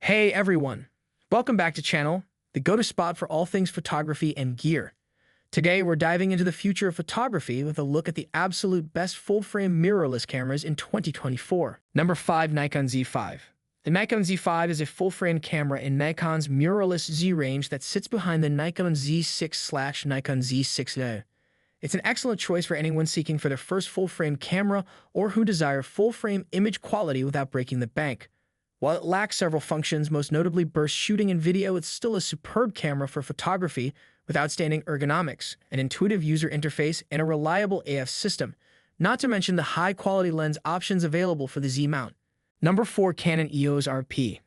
Hey everyone, welcome back to channel, the go-to spot for all things photography and gear. Today we're diving into the future of photography with a look at the absolute best full-frame mirrorless cameras in 2024. Number 5. Nikon Z5. The Nikon Z5 is a full-frame camera in Nikon's mirrorless Z range that sits behind the Nikon Z6/Nikon Z6A. It's an excellent choice for anyone seeking for their first full-frame camera or who desire full-frame image quality without breaking the bank. While it lacks several functions, most notably burst shooting and video, it's still a superb camera for photography with outstanding ergonomics, an intuitive user interface, and a reliable AF system, not to mention the high-quality lens options available for the Z mount. Number 4. Canon EOS RP.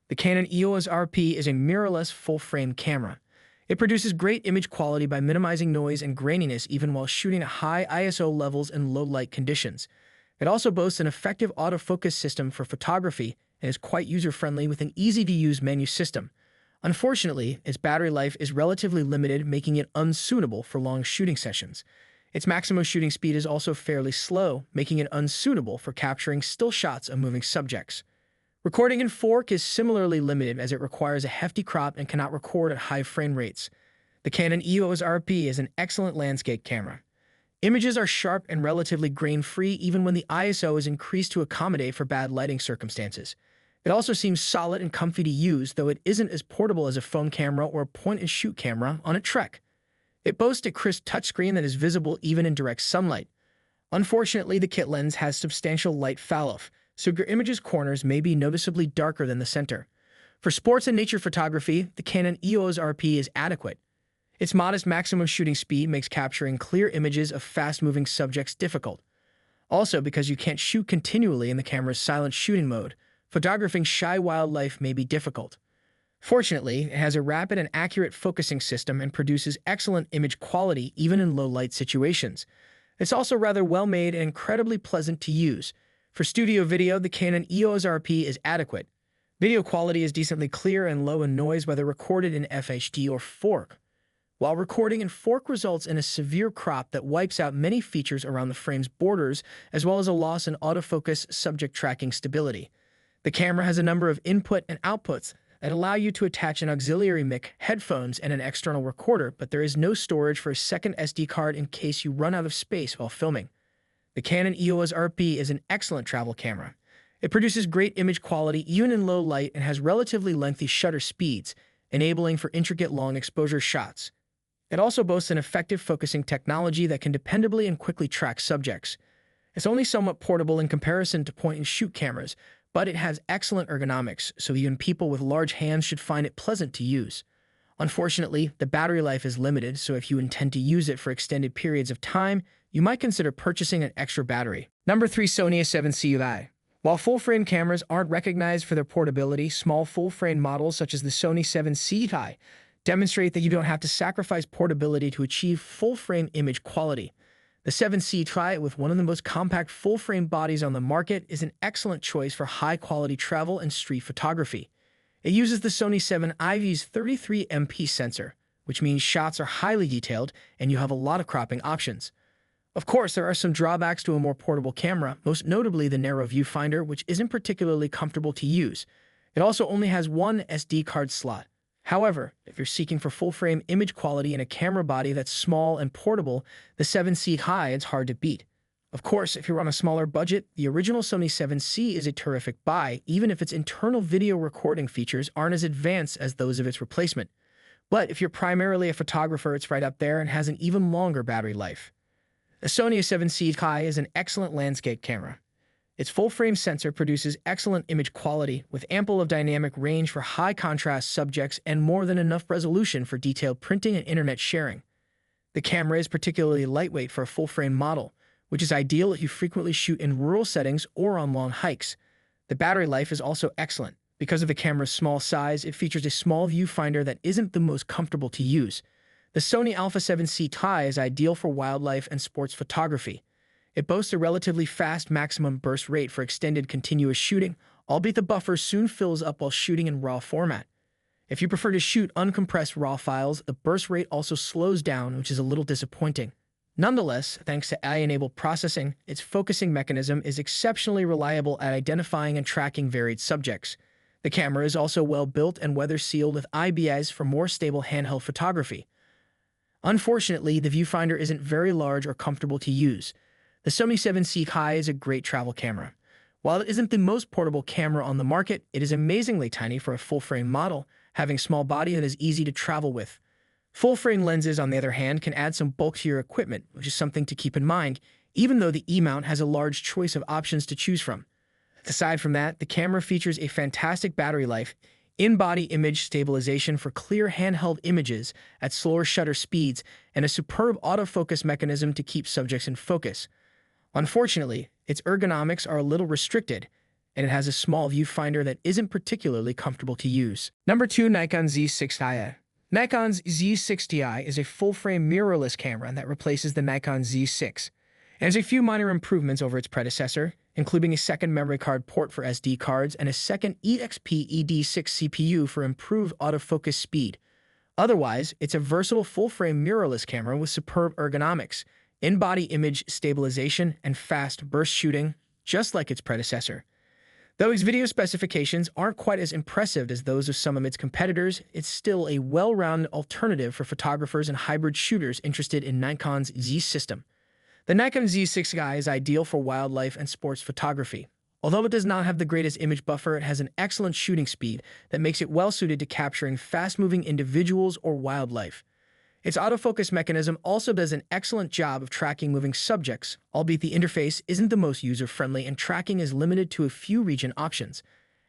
The Canon EOS RP is a mirrorless full-frame camera. It produces great image quality by minimizing noise and graininess even while shooting at high ISO levels in low-light conditions. It also boasts an effective autofocus system for photography and is quite user-friendly with an easy-to-use menu system. Unfortunately, its battery life is relatively limited, making it unsuitable for long shooting sessions. Its maximum shooting speed is also fairly slow, making it unsuitable for capturing still shots of moving subjects. Recording in 4K is similarly limited as it requires a hefty crop and cannot record at high frame rates. The Canon EOS RP is an excellent landscape camera. Images are sharp and relatively grain-free even when the ISO is increased to accommodate for bad lighting circumstances. It also seems solid and comfy to use, though it isn't as portable as a phone camera or a point-and-shoot camera on a trek. It boasts a crisp touchscreen that is visible even in direct sunlight. Unfortunately, the kit lens has substantial light falloff, so your image's corners may be noticeably darker than the center. For sports and nature photography, the Canon EOS RP is adequate. Its modest maximum shooting speed makes capturing clear images of fast-moving subjects difficult. Also, because you can't shoot continually in the camera's silent shooting mode, photographing shy wildlife may be difficult. Fortunately, it has a rapid and accurate focusing system and produces excellent image quality even in low-light situations. It's also rather well-made and incredibly pleasant to use. For studio video, the Canon EOS RP is adequate. Video quality is decently clear and low in noise whether recorded in FHD or 4K. While recording in 4K results in a severe crop that wipes out many features around the frame's borders, as well as a loss in autofocus subject tracking stability. The camera has a number of input and outputs that allow you to attach an auxiliary mic, headphones, and an external recorder, but there is no storage for a second SD card in case you run out of space while filming. The Canon EOS RP is an excellent travel camera. It produces great image quality even in low light and has relatively lengthy shutter speeds, enabling for intricate long exposure shots. It also boasts an effective focusing technology that can dependably and quickly track subjects. It's only somewhat portable in comparison to point-and-shoot cameras, but it has excellent ergonomics, so even people with large hands should find it pleasant to use. Unfortunately, the battery life is limited, so if you intend to use it for extended periods of time, you might consider purchasing an extra battery. Number 3. Sony A7C. While full-frame cameras aren't recognized for their portability, small full-frame models such as the Sony A7C demonstrate that you don't have to sacrifice portability to achieve full-frame image quality. The 7C, with one of the most compact full-frame bodies on the market, is an excellent choice for high-quality travel and street photography. It uses the Sony 7IV's 33MP sensor, which means shots are highly detailed and you have a lot of cropping options. Of course, there are some drawbacks to a more portable camera, most notably the narrow viewfinder, which isn't particularly comfortable to use. It also only has one SD card slot. However, if you're seeking for full-frame image quality in a camera body that's small and portable, the 7C is hard to beat. Of course, if you're on a smaller budget, the original Sony 7C is a terrific buy, even if its internal video recording features aren't as advanced as those of its replacement. But if you're primarily a photographer, it's right up there and has an even longer battery life. The Sony 7C is an excellent landscape camera. Its full-frame sensor produces excellent image quality, with ample of dynamic range for high-contrast subjects and more than enough resolution for detailed printing and internet sharing. The camera is particularly lightweight for a full-frame model, which is ideal if you frequently shoot in rural settings or on long hikes. The battery life is also excellent. Because of the camera's small size, it features a small viewfinder that isn't the most comfortable to use. The Sony Alpha 7C is ideal for wildlife and sports photography. It boasts a relatively fast maximum burst rate for extended continuous shooting, albeit the buffer soon fills up while shooting in RAW format. If you prefer to shoot uncompressed RAW files, the burst rate also slows down, which is a little disappointing. Nonetheless, thanks to AI-enabled processing, its focusing mechanism is exceptionally reliable at identifying and tracking varied subjects. The camera is also well built and weather-sealed with IBS for more stable handheld photography. Unfortunately, the viewfinder isn't very large or comfortable to use. The Sony 7CI is a great travel camera. While it isn't the most portable camera on the market, it is amazingly tiny for a full-frame model, having a small body that is easy to travel with. Full-frame lenses, on the other hand, can add some bulk to your equipment, which is something to keep in mind, even though the E-mount has a large choice of options to choose from. Aside from that, the camera features a fantastic battery life, in-body image stabilization for clear handheld images at slower shutter speeds, and a superb autofocus mechanism to keep subjects in focus. Unfortunately, its ergonomics are a little restricted, and it has a small viewfinder that isn't particularly comfortable to use. Number 2. Nikon Z6i. Nikon's Z6i is a full-frame mirrorless camera that replaces the Nikon Z6. It has a few minor improvements over its predecessor, including a second memory card port for SD cards and a second EXP ED6 CPU for improved autofocus speed. Otherwise, it's a versatile full-frame mirrorless camera with superb ergonomics, in-body image stabilization, and fast burst shooting, just like its predecessor. Though its video specifications aren't quite as impressive as those of some of its competitors, it's still a well-rounded alternative for photographers and hybrid shooters interested in Nikon's Z system. The Nikon Z6i is ideal for wildlife and sports photography. Although it does not have the greatest image buffer, it has an excellent shooting speed that makes it well-suited to capturing fast-moving individuals or wildlife. Its autofocus mechanism also does an excellent job of tracking moving subjects, albeit the interface isn't the most user-friendly and tracking is limited to a few region options.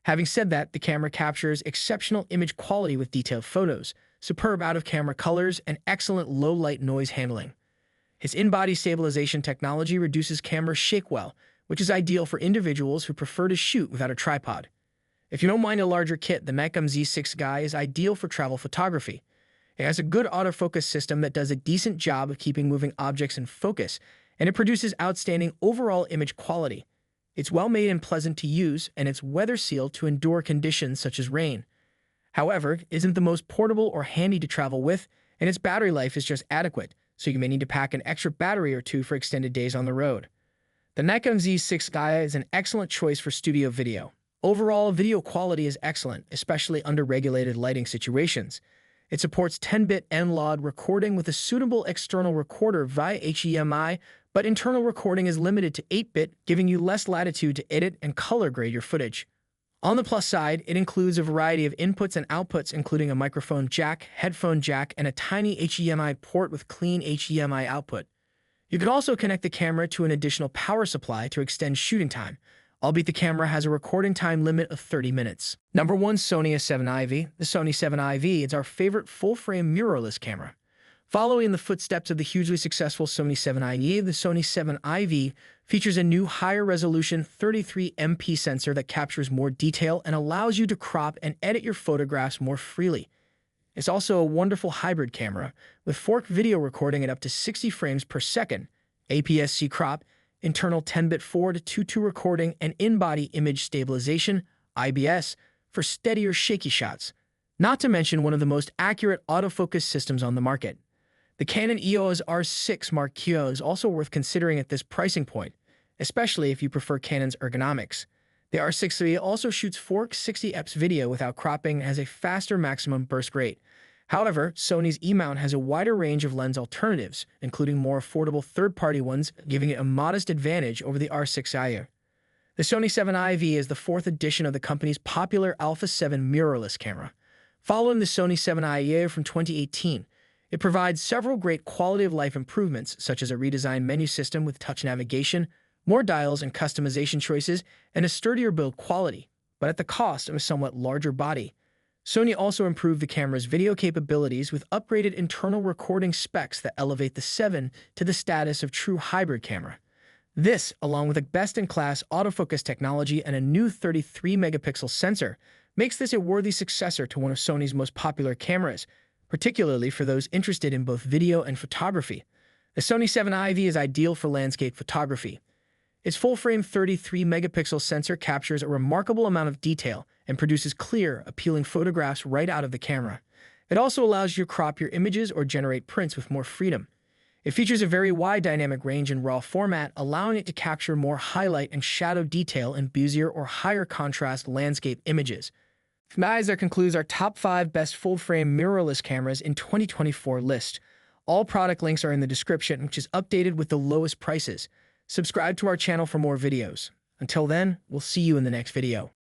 Having said that, the camera captures exceptional image quality with detailed photos, superb out-of-camera colors, and excellent low-light noise handling. Its in-body stabilization technology reduces camera shake well, which is ideal for individuals who prefer to shoot without a tripod. If you don't mind a larger kit, the Nikon Z6i is ideal for travel photography. It has a good autofocus system that does a decent job of keeping moving objects in focus, and it produces outstanding overall image quality. It's well made and pleasant to use, and it's weather-sealed to endure conditions such as rain. However, it isn't the most portable or handy to travel with, and its battery life is just adequate, so you may need to pack an extra battery or two for extended days on the road. The Nikon Z6i is an excellent choice for studio video. Overall, video quality is excellent, especially under regulated lighting situations. It supports 10-bit N-LOD recording with a suitable external recorder via HDMI, but internal recording is limited to 8-bit, giving you less latitude to edit and color grade your footage. On the plus side, it includes a variety of inputs and outputs, including a microphone jack, headphone jack, and a tiny HDMI port with clean HDMI output. You can also connect the camera to an additional power supply to extend shooting time, albeit the camera has a recording time limit of 30 minutes. Number 1. Sony A7IV. The Sony 7IV is our favorite full-frame mirrorless camera. Following in the footsteps of the hugely successful Sony 7i, the Sony 7IV features a new higher-resolution 33MP sensor that captures more detail and allows you to crop and edit your photographs more freely. It's also a wonderful hybrid camera, with forked video recording at up to 60 frames per second, APS-C crop, internal 10-bit 4:2:2 recording, and in-body image stabilization, IBS, for steadier shaky shots. Not to mention one of the most accurate autofocus systems on the market. The Canon EOS R6 Mark II is also worth considering at this pricing point, especially if you prefer Canon's ergonomics. The R6 also shoots 4K 60fps video without cropping and has a faster maximum burst rate. However, Sony's E-mount has a wider range of lens alternatives, including more affordable third-party ones, giving it a modest advantage over the R6i. The Sony 7IV is the fourth edition of the company's popular Alpha 7 mirrorless camera. Following the Sony 7i from 2018, it provides several great quality-of-life improvements, such as a redesigned menu system with touch navigation, more dials and customization choices, and a sturdier build quality, but at the cost of a somewhat larger body. Sony also improved the camera's video capabilities with upgraded internal recording specs that elevate the 7 to the status of true hybrid camera. This, along with a best-in-class autofocus technology and a new 33-megapixel sensor, makes this a worthy successor to one of Sony's most popular cameras, particularly for those interested in both video and photography. The Sony 7IV is ideal for landscape photography. Its full-frame 33-megapixel sensor captures a remarkable amount of detail and produces clear, appealing photographs right out of the camera. It also allows you to crop your images or generate prints with more freedom. It features a very wide dynamic range in RAW format, allowing it to capture more highlight and shadow detail in busier or higher contrast landscape images. Guys, that concludes our top 5 best full-frame mirrorless cameras in 2024 list. All product links are in the description, which is updated with the lowest prices. Subscribe to our channel for more videos. Until then, we'll see you in the next video.